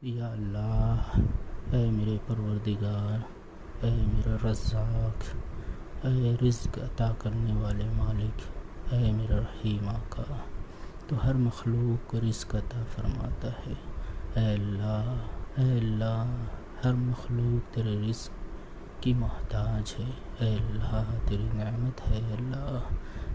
یا اللہ، اے میرے پروردگار، اے میرا رزاق، اے رزق عطا کرنے والے مالک، اے میرا رحیم آقا، تو ہر مخلوق کو رزق عطا فرماتا ہے۔ اے اللہ، اے اللہ، ہر مخلوق تیرے رزق کی محتاج ہے۔ اے اللہ، تیری نعمت ہے۔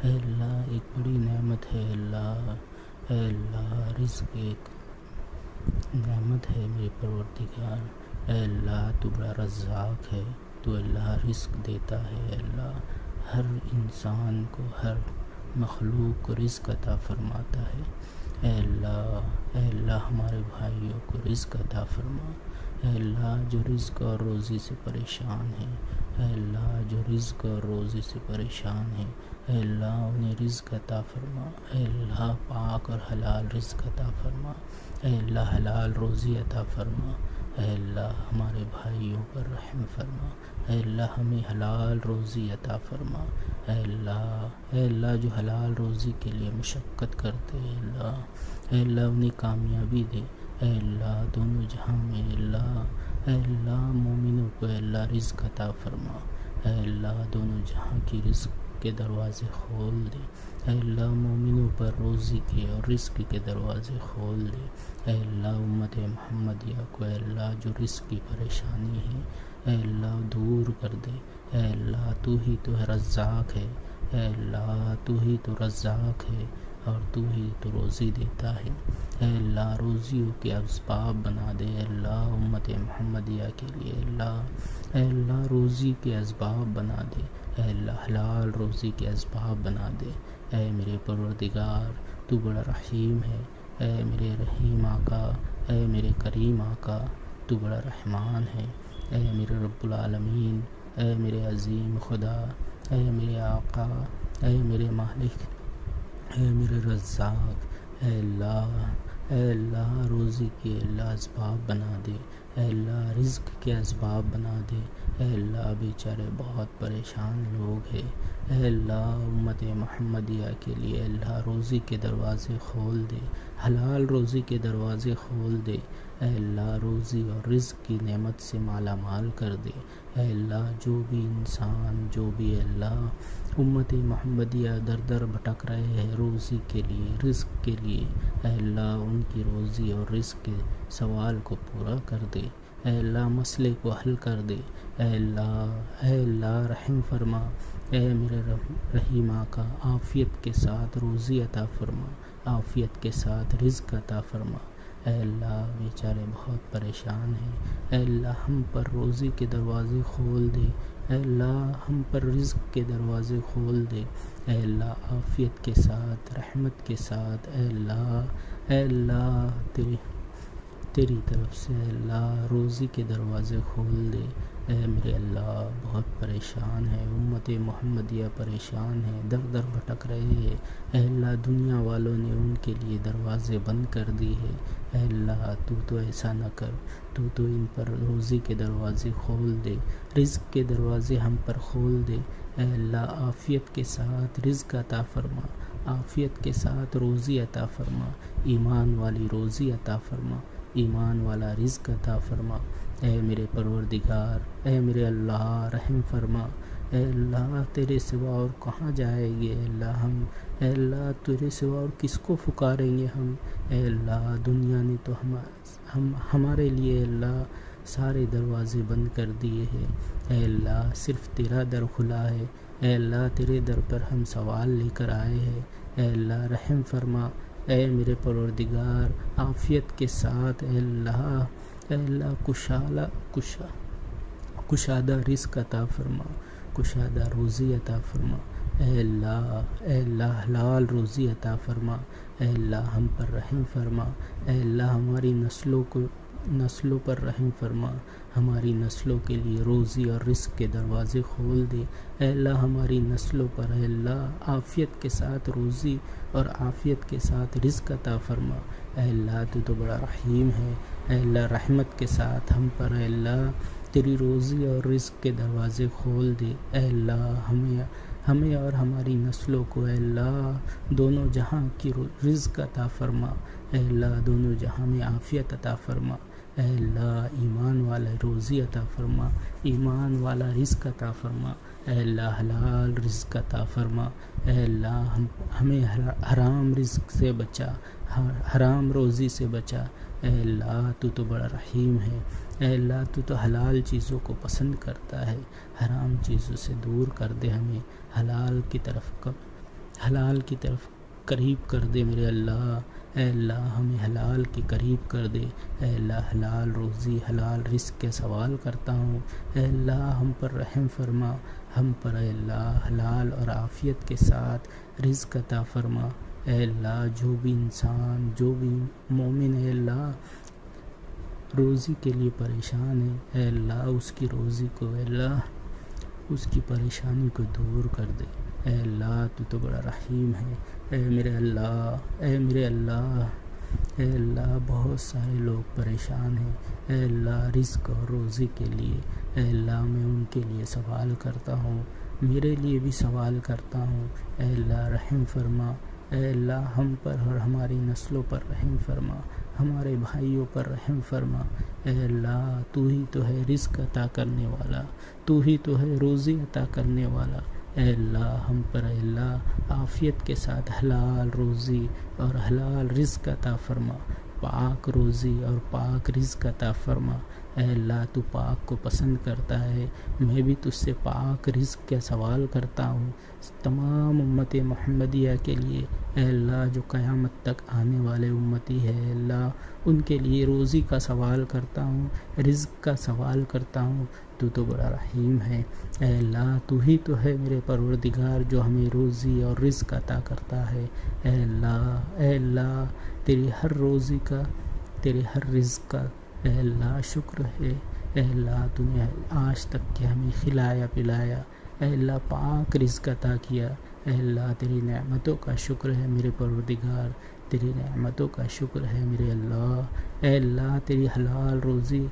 اے اللہ، ایک بڑی نعمت ہے۔ اے اللہ، رزق ایک نعمت ہے میرے پروردگار۔ اے اللہ، تو بڑا رزاق ہے، تو اللہ رزق دیتا ہے۔ اے اللہ، ہر انسان کو، ہر مخلوق کو رزق عطا فرماتا ہے۔ اے اللہ ہمارے بھائیوں کو رزق عطا فرما۔ اے اللہ، جو رزق اور روزی سے پریشان ہیں، اے اللہ جو رزق اور روزی سے پریشان ہیں، اے اللہ انہیں رزق عطا فرما۔ اے اللہ پاک اور حلال رزق عطا فرما۔ اے اللہ حلال روزی عطا فرما۔ اے اللہ ہمارے بھائیوں پر رحم فرما۔ اے اللہ ہمیں حلال روزی عطا فرما۔ اے اللہ جو حلال روزی کے لیے مشقت کرتے ہیں، اے اللہ انہیں کامیابی دے۔ اے اللہ دونوں جہاں میں، اے اللہ مومنوں کو اے اللہ رزق عطا فرما۔ اے اللہ دونوں جہاں کی رزق کے دروازے کھول دے۔ اے اللہ مومنوں پر روزی کے اور رزق کے دروازے کھول دے۔ اے اللہ امت محمدیہ کو اے اللہ جو رزق کی پریشانی ہے، اے اللہ دور کر دے۔ اے اللہ تو ہی تو رزاق ہے۔ اے اللہ تو ہی تو رزاق ہے اور تو ہی تو روزی دیتا ہے۔ اے اللہ روزیوں کے اسباب بنا دے۔ اے اللہ امت محمدیہ کے لیے اے اللہ روزی کے اسباب بنا دے۔ اے اللہ حلال روزی کے اسباب بنا دے۔ اے میرے پروردگار، تو بڑا رحیم ہے۔ اے میرے رحیم آقا، اے میرے کریم آقا، تو بڑا رحمان ہے۔ اے میرے رب العالمین، اے میرے عظیم خدا، اے میرے آقا، اے میرے مالک، اے میرے رزاق، اے اللہ روزی کے اللہ اسباب بنا دے۔ اے اللہ رزق کے اسباب بنا دے۔ اے اللہ بیچارے بہت پریشان لوگ ہیں، اے اللہ امت محمدیہ کے لیے اللہ روزی کے دروازے کھول دے، حلال روزی کے دروازے کھول دے۔ اے اللہ روزی اور رزق کی نعمت سے مالا مال کر دے۔ اے اللہ جو بھی انسان، جو بھی اللہ امت محمدیہ در در بھٹک رہے ہیں روزی کے لیے، رزق کے لیے، اے اللہ ان کی روزی اور رزق کے سوال کو پورا کر دے۔ اے اللہ مسئلے کو حل کر دے۔ اے اللہ رحم فرما۔ اے میرے رحیم آقا، عافیت کے ساتھ روزی عطا فرما، عافیت کے ساتھ رزق عطا فرما۔ اے اللہ بیچارے بہت پریشان ہیں، اے اللہ ہم پر روزی کے دروازے کھول دے۔ اے اللہ ہم پر رزق کے دروازے کھول دے۔ اے اللہ عافیت کے ساتھ، رحمت کے ساتھ، اے اللہ تیری طرف سے اے اللہ روزی کے دروازے کھول دے۔ اے میرے اللہ بہت پریشان ہے، امت محمدیہ پریشان ہے، در در بھٹک رہے ہیں، اے اللہ دنیا والوں نے ان کے لیے دروازے بند کر دی ہے۔ اے اللہ تو ایسا نہ کر، تو ان پر روزی کے دروازے کھول دے، رزق کے دروازے ہم پر کھول دے۔ اے اللہ عافیت کے ساتھ رزق عطا فرما، عافیت کے ساتھ روزی عطا فرما، ایمان والی روزی عطا فرما، ایمان والا رزق عطا فرما۔ اے میرے پروردگار، اے میرے اللہ رحم فرما۔ اے اللہ تیرے سوا اور کہاں جائیں گے اے اللہ تیرے سوا اور کس کو پکاریں گے ہم؟ اے اللہ دنیا نے تو ہمارے لیے اللہ سارے دروازے بند کر دیے ہیں، اے اللہ صرف تیرا در کھلا ہے۔ اے اللہ تیرے در پر ہم سوال لے کر آئے ہیں، اے اللہ رحم فرما۔ اے میرے پروردگار عافیت کے ساتھ اے اللہ کشادہ رزق عطا فرما، کشادہ روزی عطا فرما۔ اے اللہ حلال روزی عطا فرما۔ اے اللہ ہم پر رحم فرما۔ اے اللہ ہماری نسلوں پر رحم فرما، ہماری نسلوں کے لیے روزی اور رزق کے دروازے کھول دے۔ اے اللہ ہماری نسلوں پر اے اللہ عافیت کے ساتھ روزی اور عافیت کے ساتھ رزق عطا فرما۔ اے اللہ تو بڑا رحیم ہے۔ اے اللہ رحمت کے ساتھ ہم پر اے اللہ تیری روزی اور رزق کے دروازے کھول دے۔ اے اللہ ہمیں اور ہماری نسلوں کو اے اللہ دونوں جہاں کی رزق عطا فرما۔ اے اللہ دونوں جہاں میں عافیت عطا فرما۔ اے اللہ ایمان والا روزی عطا فرما، ایمان والا رزق عطا فرما، اے اللہ حلال رزق عطا فرما، اے اللہ ہمیں حرام رزق سے بچا، حرام روزی سے بچا، اے اللہ تو بڑا رحیم ہے، اے اللہ تو حلال چیزوں کو پسند کرتا ہے، حرام چیزوں سے دور کر دے، ہمیں حلال کی طرف قریب کر دے میرے اللہ، اے اللہ ہمیں حلال کے قریب کر دے، اے اللہ حلال روزی حلال رزق کے سوال کرتا ہوں، اے اللہ ہم پر رحم فرما، ہم پر اے اللہ حلال اور عافیت کے ساتھ رزق عطا فرما، اے اللہ جو بھی انسان جو بھی مومن ہے اللہ روزی کے لیے پریشان ہے، اے اللہ اس کی روزی کو اے اللہ اس کی پریشانی کو دور کر دے، اے اللہ تو بڑا رحیم ہے، اے میرے اللہ اے میرے اللہ، اے اللہ بہت سارے لوگ پریشان ہیں، اے اللہ رزق اور روزی کے لیے، اے اللہ میں ان کے لیے سوال کرتا ہوں، میرے لیے بھی سوال کرتا ہوں، اے اللہ رحم فرما، اے اللہ ہم پر اور ہماری نسلوں پر رحم فرما، ہمارے بھائیوں پر رحم فرما، اے اللہ تو ہی تو ہے رزق عطا کرنے والا، تو ہی تو ہے روزی عطا کرنے والا، اے اللہ ہم پر اے اللہ عافیت کے ساتھ حلال روزی اور حلال رزق عطا فرما، پاک روزی اور پاک رزق عطا فرما، اے اللہ تو پاک کو پسند کرتا ہے، میں بھی تجھ سے پاک رزق کا سوال کرتا ہوں تمام امت محمدیہ کے لیے، اے اللہ جو قیامت تک آنے والے امتی ہے، اے اللہ ان کے لیے روزی کا سوال کرتا ہوں، رزق کا سوال کرتا ہوں، تو بڑا رحیم ہے، اے اللہ تو ہی تو ہے میرے پروردگار جو ہمیں روزی اور رزق عطا کرتا ہے، اے اللہ تیری ہر روزی کا تیرے ہر رزق کا اے اللہ شکر ہے، اے اللہ تو نے آج تک کہ ہمیں کھلایا پلایا، اے اللہ پاک رزق عطا کیا، اے اللہ تیری نعمتوں کا شکر ہے میرے پروردگار، تیری نعمتوں کا شکر ہے میرے اللہ، اے اللہ تیری حلال روزی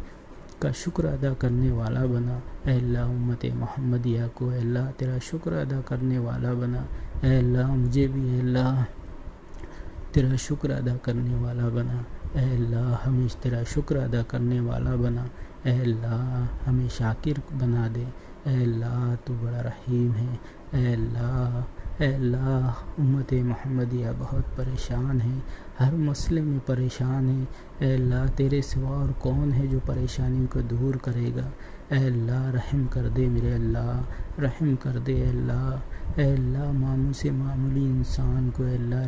کا شکر ادا کرنے والا بنا، اے اللہ امت محمدیہ کو اے اللہ تیرا شکر ادا کرنے والا بنا، اے اللہ مجھے بھی اے اللہ تیرا شکر ادا کرنے والا بنا، اے اللہ ہمیں تیرا شکر ادا کرنے والا بنا، اے اللہ ہمیں شاکر بنا دے، اے اللہ تو بڑا رحیم ہے، اے اللہ امت محمدیہ بہت پریشان ہے، ہر مسئلے میں پریشان ہے، اے اللہ تیرے سوا اور کون ہے جو پریشانی کو دور کرے گا، اے اللہ رحم کر دے میرے اللہ، رحم کر دے اے اللہ معمولی انسان کو اے اللہ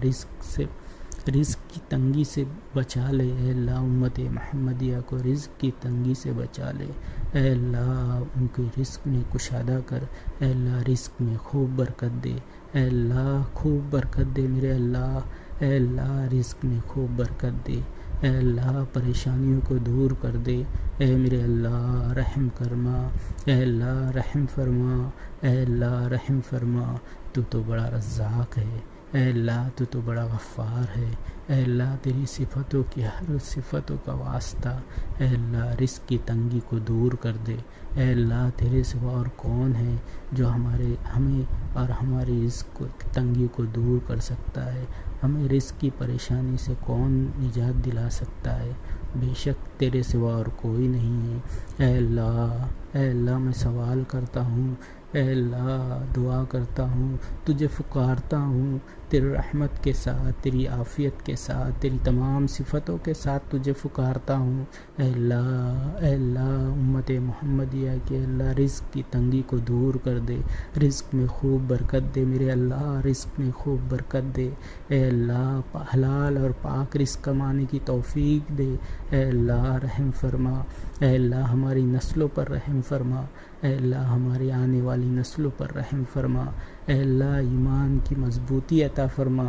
رزق کی تنگی سے بچا لے، اے اللہ امت محمدیہ کو رزق کی تنگی سے بچا لے، اے اللہ ان کے رزق میں کشادہ کر، اے اللہ رزق میں خوب برکت دے، اے اللہ خوب برکت دے میرے اللہ، اے اللہ رزق میں خوب برکت دے، اے اللہ پریشانیوں کو دور کر دے، اے میرے اللہ رحم فرما، اے اللہ رحم فرما، اے اللہ رحم فرما، تو بڑا رزاق ہے، اے اللہ تو بڑا غفار ہے، اے اللہ تیری صفتوں کی ہر صفتوں کا واسطہ، اے اللہ رزق کی تنگی کو دور کر دے، اے اللہ تیرے سوا اور کون ہے جو ہمیں اور ہماری رزق کی تنگی کو دور کر سکتا ہے، ہمیں رزق کی پریشانی سے کون نجات دلا سکتا ہے، بے شک تیرے سوا اور کوئی نہیں ہے، اے اللہ میں سوال کرتا ہوں، اے اللہ دعا کرتا ہوں، تجھے پکارتا ہوں، تیری رحمت کے ساتھ تیری عافیت کے ساتھ تیری تمام صفتوں کے ساتھ تجھے پکارتا ہوں، اے اللہ امت محمدیہ کے اللہ رزق کی تنگی کو دور کر دے، رزق میں خوب برکت دے میرے اللہ، رزق میں خوب برکت دے، اے اللہ حلال اور پاک رزق کمانے کی توفیق دے، اے اللہ رحم فرما، اے اللہ ہماری نسلوں پر رحم فرما، اے اللہ ہماری آنے والی نسلوں پر رحم فرما، اے اللہ ایمان کی مضبوطی عطا فرما،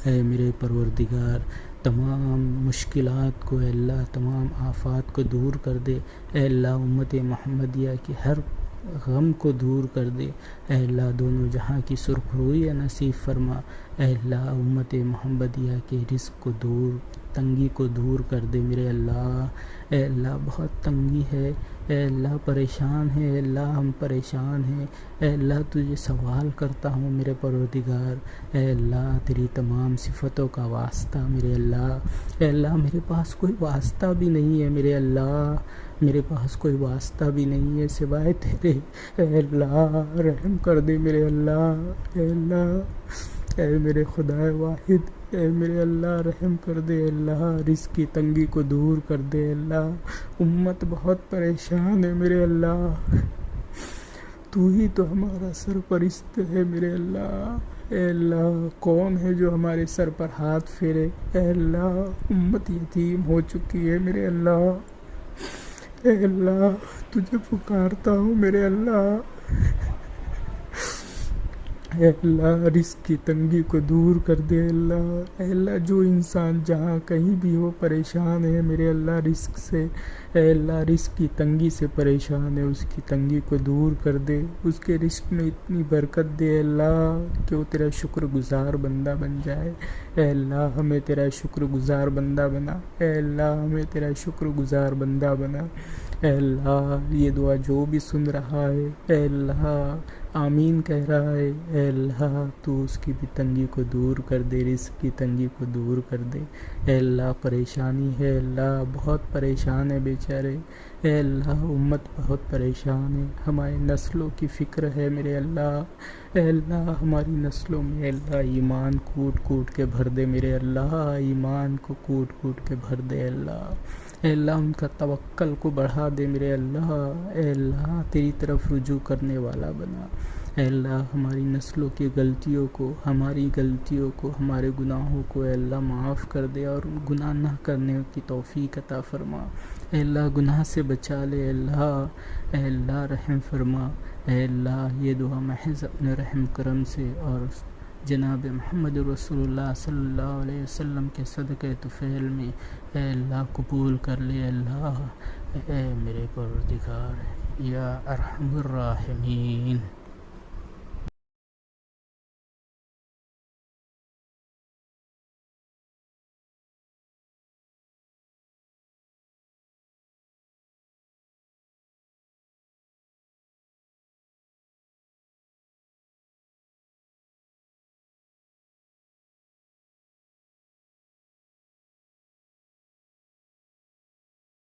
اے میرے پروردگار تمام مشکلات کو اے اللہ تمام آفات کو دور کر دے، اے اللہ امت محمدیہ کی ہر غم کو دور کر دے، اے اللہ دونوں جہاں کی سرخ روئی نصیب فرما، اے اللہ امت محمدیہ کے رزق کو دور، تنگی کو دور کر دے میرے اللہ، اے اللہ بہت تنگی ہے، اے اللہ پریشان ہے، اے اللہ ہم پریشان ہیں، اے اللہ تجھے سوال کرتا ہوں میرے پروردگار، اے اللہ تیری تمام صفتوں کا واسطہ میرے اللہ، اے اللہ میرے پاس کوئی واسطہ بھی نہیں ہے میرے اللہ، میرے پاس کوئی واسطہ بھی نہیں ہے سوائے تیرے، اے اللہ رحم کر دے میرے اللہ، اے اللہ، اے میرے خدا واحد، اے میرے اللہ رحم کر دے، اللہ رزق کی تنگی کو دور کر دے، اللہ امت بہت پریشان ہے میرے اللہ، تو ہی تو ہمارا سرپرست ہے میرے اللہ، اے اللہ کون ہے جو ہمارے سر پر ہاتھ پھیرے، اے اللہ امت یتیم ہو چکی ہے میرے اللہ، اے اللہ تجھے پکارتا ہوں میرے اللہ، اے اللہ رزق کی تنگی کو دور کر دے اللہ، اے اللہ جو انسان جہاں کہیں بھی ہو پریشان ہے میرے اللہ رزق سے، اے اللہ رزق کی تنگی سے پریشان ہے، اس کی تنگی کو دور کر دے، اس کے رزق میں اتنی برکت دے اللہ کہ وہ تیرا شکر گزار بندہ بن جائے، اے اللہ ہمیں تیرا شکر گزار بندہ بنا، اے اللہ ہمیں تیرا شکر گزار بندہ بنا، اے اللہ یہ دعا جو بھی سن رہا ہے اے اللہ آمین کہہ رہا ہے، اے اللہ تو اس کی بھی تنگی کو دور کر دے، رزق کی تنگی کو دور کر دے، اے اللہ پریشانی ہے اللہ بہت پریشان ہے بیچارے، اے اللہ امت بہت پریشان ہے، ہماری نسلوں کی فکر ہے میرے اللہ، اے اللہ ہماری نسلوں میں اے اللہ ایمان کوٹ کوٹ کے بھر دے میرے اللہ، ایمان کو کوٹ کوٹ کے بھر دے اللہ، اے اللہ ان کا توکل کو بڑھا دے میرے اللہ، اے اللہ تیری طرف رجوع کرنے والا بنا، اے اللہ ہماری نسلوں کی غلطیوں کو، ہماری غلطیوں کو، ہمارے گناہوں کو اے اللہ معاف کر دے اور گناہ نہ کرنے کی توفیق عطا فرما، اے اللہ گناہ سے بچا لے اے اللہ رحم فرما، اے اللہ یہ دعا محض اپنے رحم کرم سے اور جناب محمد رسول اللہ صلی اللہ علیہ وسلم کے صدقے طفیل میں اے اللہ قبول کر لے اللہ، اے میرے پروردگار یا ارحم الراحمین۔